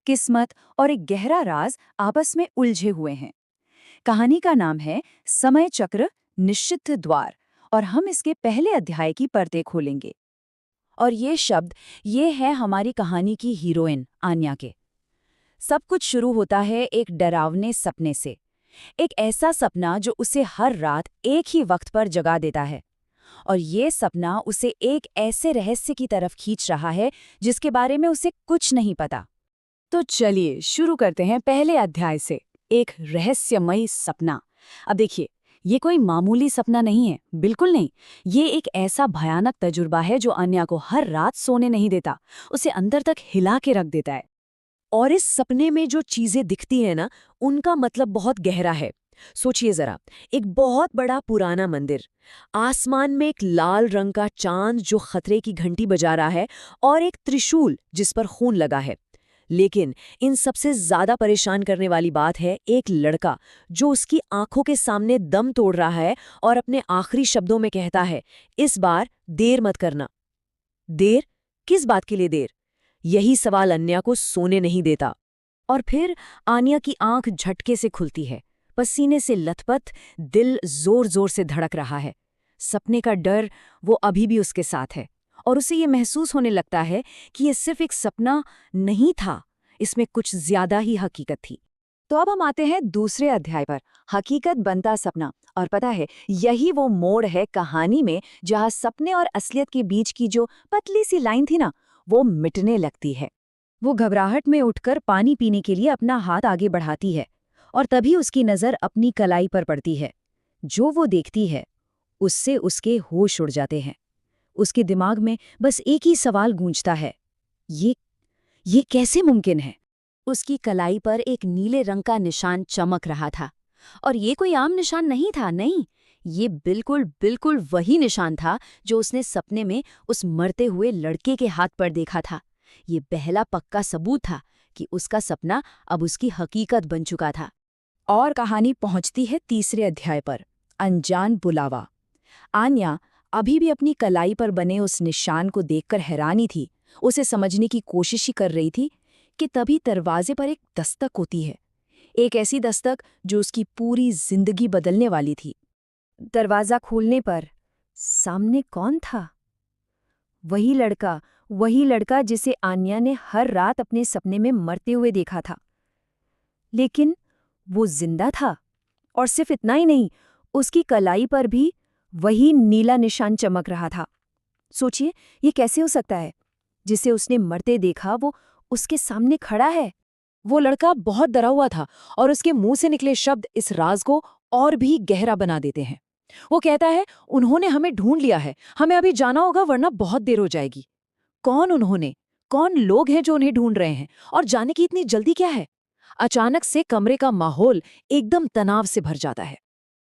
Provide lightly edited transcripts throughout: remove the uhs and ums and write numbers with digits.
किस्मत और एक गहरा राज आपस में उलझे हुए हैं। कहानी का नाम है समय चक्र निश्चित द्वार और हम इसके पहले अध्याय की परतें खोलेंगे। और ये शब्द ये है हमारी कहानी की हीरोइन आन्या के। सब कुछ शुरू होता है एक डरावने सपने से। एक ऐसा सपना जो उसे हर रात एक ही वक्त पर जगा देता है। और ये सपना उसे एक ऐसे रहस्य की तरफ खींच रहा है जिसके बारे में उसे कुछ नहीं पता। तो चलिए शुरू करते हैं पहले अध्याय से, एक रहस्यमयी सपना। अब देखिए, ये कोई मामूली सपना नहीं है, बिल्कुल नहीं। ये एक ऐसा भयानक तजुर्बा है जो अन्या को हर रात सोने नहीं देता, उसे अंदर तक हिला के रख देता है। और इस सपने में जो चीजें दिखती हैं ना, उनका मतलब बहुत गहरा है। सोचिए जरा, एक बहुत बड़ा पुराना मंदिर, आसमान में एक लाल रंग का चांद जो खतरे की घंटी बजा रहा है, और एक त्रिशूल जिस पर खून लगा है। लेकिन इन सबसे ज्यादा परेशान करने वाली बात है एक लड़का जो उसकी आंखों के सामने दम तोड़ रहा है और अपने आखिरी शब्दों में कहता है, इस बार देर मत करना। देर? किस बात के लिए देर? यही सवाल अन्या को सोने नहीं देता। और फिर आन्या की आंख झटके से खुलती है, पसीने से लथपथ, दिल जोर जोर से धड़क रहा है। सपने का डर वो अभी भी उसके साथ है, और उसे ये महसूस होने लगता है कि ये सिर्फ एक सपना नहीं था, इसमें कुछ ज्यादा ही हकीकत थी। तो अब हम आते हैं दूसरे अध्याय पर, हकीकत बनता सपना। और पता है, यही वो मोड़ है कहानी में जहां सपने और असलियत के बीच की जो पतली सी लाइन थी ना, वो मिटने लगती है। वो घबराहट में उठकर पानी पीने के लिए अपना हाथ आगे बढ़ाती है, और तभी उसकी नज़र अपनी कलाई पर पड़ती है। जो वो देखती है, उससे उसके होश उड़ जाते हैं। उसके दिमाग में बस एक ही सवाल गूंजता है, ये कैसे मुमकिन है? उसकी कलाई पर एक नीले रंग का निशान चमक रहा था, और ये कोई आम निशान नहीं था, नहीं। ये बिल्कुल बिल्कुल वही निशान था जो उसने सपने में उस मरते हुए लड़के के हाथ पर देखा था। ये पहला पक्का सबूत था कि उसका सपना अब उसकी हकीकत बन चुका था। और कहानी पहुंचती है तीसरे अध्याय पर, अनजान बुलावा। आन्या अभी भी अपनी कलाई पर बने उस निशान को देखकर हैरानी थी, उसे समझने की कोशिश ही कर रही थी कि तभी दरवाजे पर एक दस्तक होती है। एक ऐसी दस्तक जो उसकी पूरी जिंदगी बदलने वाली थी। दरवाजा खोलने पर सामने कौन था? वही लड़का जिसे आन्या ने हर रात अपने सपने में मरते हुए देखा था। लेकिन वो जिंदा था, और सिर्फ इतना ही नहीं, उसकी कलाई पर भी वही नीला निशान चमक रहा था। सोचिए, ये कैसे हो सकता है? जिसे उसने मरते देखा वो उसके सामने खड़ा है। वो लड़का बहुत डरा हुआ था, और उसके मुंह से निकले शब्द इस राज को और भी गहरा बना देते हैं। वो कहता है, उन्होंने हमें ढूंढ लिया है, हमें अभी जाना होगा वरना बहुत देर हो जाएगी। कौन उन्होंने? कौन लोग हैं जो उन्हें ढूंढ रहे हैं, और जाने की इतनी जल्दी क्या है? अचानक से कमरे का माहौल एकदम तनाव से भर जाता है।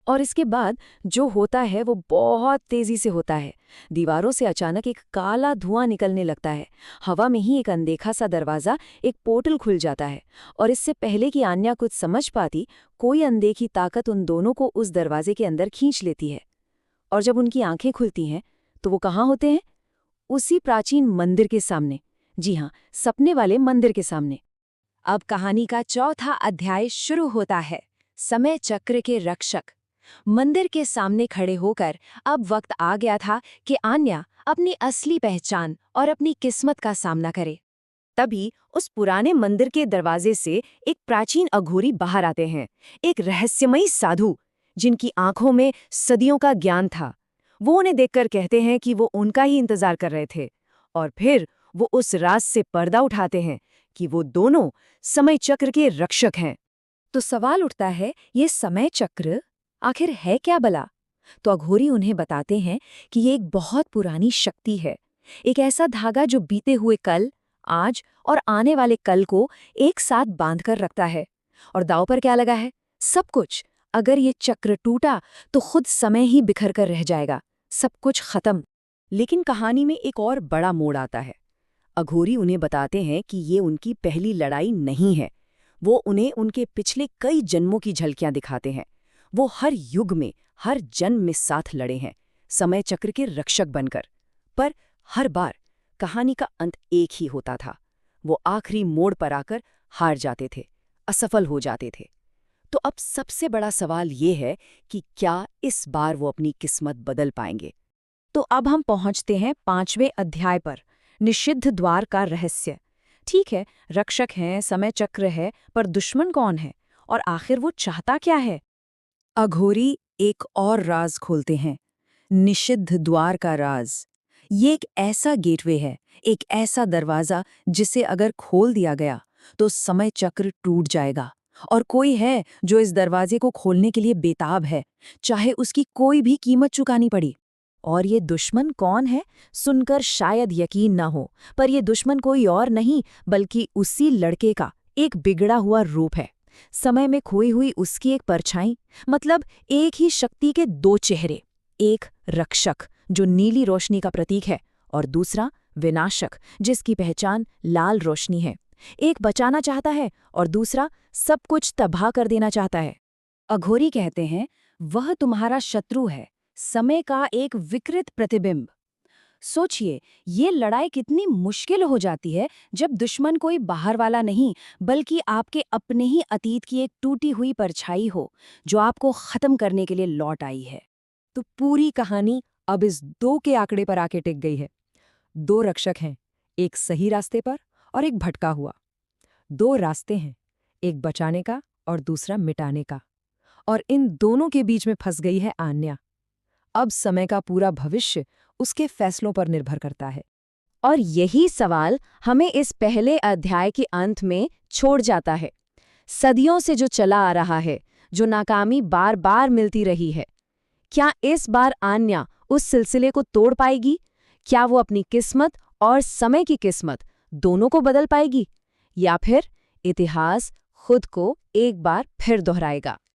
और इसके बाद जो होता है वो बहुत तेजी से होता है। दीवारों से अचानक एक काला धुआं निकलने लगता है। हवा में ही एक अनदेखा सा दरवाजा, एक पोर्टल खुल जाता है, और इससे पहले कि आन्या कुछ समझ पाती, कोई अनदेखी ताकत उन दोनों को उस दरवाजे के अंदर खींच लेती है। और जब उनकी आंखें खुलती हैं तो वो कहाँ होते हैं? उसी प्राचीन मंदिर के सामने। जी हाँ, सपने वाले मंदिर के सामने। अब कहानी का चौथा अध्याय शुरू होता है, समय चक्र के रक्षक। मंदिर के सामने खड़े होकर अब वक्त आ गया था कि आन्या अपनी असली पहचान और अपनी किस्मत का सामना करे। तभी उस पुराने मंदिर के दरवाजे से एक प्राचीन अघोरी बाहर आते हैं, एक रहस्यमयी साधु जिनकी आंखों में सदियों का ज्ञान था। वो उन्हें देखकर कहते हैं कि वो उनका ही इंतजार कर रहे थे, और फिर वो उस राज से पर्दा उठाते हैं कि वो दोनों समय चक्र के रक्षक हैं। तो सवाल उठता है, ये समय चक्र आखिर है क्या भला? तो अघोरी उन्हें बताते हैं कि ये एक बहुत पुरानी शक्ति है, एक ऐसा धागा जो बीते हुए कल, आज और आने वाले कल को एक साथ बांधकर रखता है। और दांव पर क्या लगा है? सब कुछ। अगर ये चक्र टूटा तो खुद समय ही बिखर कर रह जाएगा, सब कुछ खत्म। लेकिन कहानी में एक और बड़ा मोड़ आता है। अघोरी उन्हें बताते हैं कि ये उनकी पहली लड़ाई नहीं है। वो उन्हें उनके पिछले कई जन्मों की झलकियां दिखाते हैं। वो हर युग में, हर जन्म में साथ लड़े हैं, समय चक्र के रक्षक बनकर। पर हर बार कहानी का अंत एक ही होता था। वो आखिरी मोड़ पर आकर हार जाते थे, असफल हो जाते थे। तो अब सबसे बड़ा सवाल ये है कि क्या इस बार वो अपनी किस्मत बदल पाएंगे? तो अब हम पहुंचते हैं 5वें अध्याय पर, निषिद्ध द्वार का रहस्य। ठीक है, रक्षक हैं, समय चक्र है, पर दुश्मन कौन है और आखिर वो चाहता क्या है? अघोरी एक और राज खोलते हैं, निषिद्ध द्वार का राज। ये एक ऐसा गेटवे है, एक ऐसा दरवाजा जिसे अगर खोल दिया गया तो समय चक्र टूट जाएगा। और कोई है जो इस दरवाजे को खोलने के लिए बेताब है, चाहे उसकी कोई भी कीमत चुकानी पड़ी। और ये दुश्मन कौन है? सुनकर शायद यकीन ना हो, पर ये दुश्मन कोई और नहीं बल्कि उसी लड़के का एक बिगड़ा हुआ रूप है। समय में खोई हुई उसकी एक परछाई, मतलब एक ही शक्ति के दो चेहरे। एक रक्षक जो नीली रोशनी का प्रतीक है, और दूसरा विनाशक जिसकी पहचान लाल रोशनी है। एक बचाना चाहता है और दूसरा सब कुछ तबाह कर देना चाहता है। अघोरी कहते हैं, वह तुम्हारा शत्रु है, समय का एक विकृत प्रतिबिंब। सोचिए, ये लड़ाई कितनी मुश्किल हो जाती है जब दुश्मन कोई बाहर वाला नहीं बल्कि आपके अपने ही अतीत की एक टूटी हुई परछाई हो, जो आपको खत्म करने के लिए लौट आई है। तो पूरी कहानी अब इस 2 के आंकड़े पर आके टिक गई है। 2 रक्षक हैं, एक सही रास्ते पर और एक भटका हुआ। 2 रास्ते हैं, एक बचाने का और दूसरा मिटाने का। और इन दोनों के बीच में फंस गई है आन्या। अब समय का पूरा भविष्य उसके फैसलों पर निर्भर करता है। और यही सवाल हमें इस पहले अध्याय के अंत में छोड़ जाता है। सदियों से जो चला आ रहा है, जो नाकामी बार बार मिलती रही है, क्या इस बार आन्या उस सिलसिले को तोड़ पाएगी? क्या वो अपनी किस्मत और समय की किस्मत दोनों को बदल पाएगी? या फिर इतिहास खुद को एक बार फिर दोहराएगा?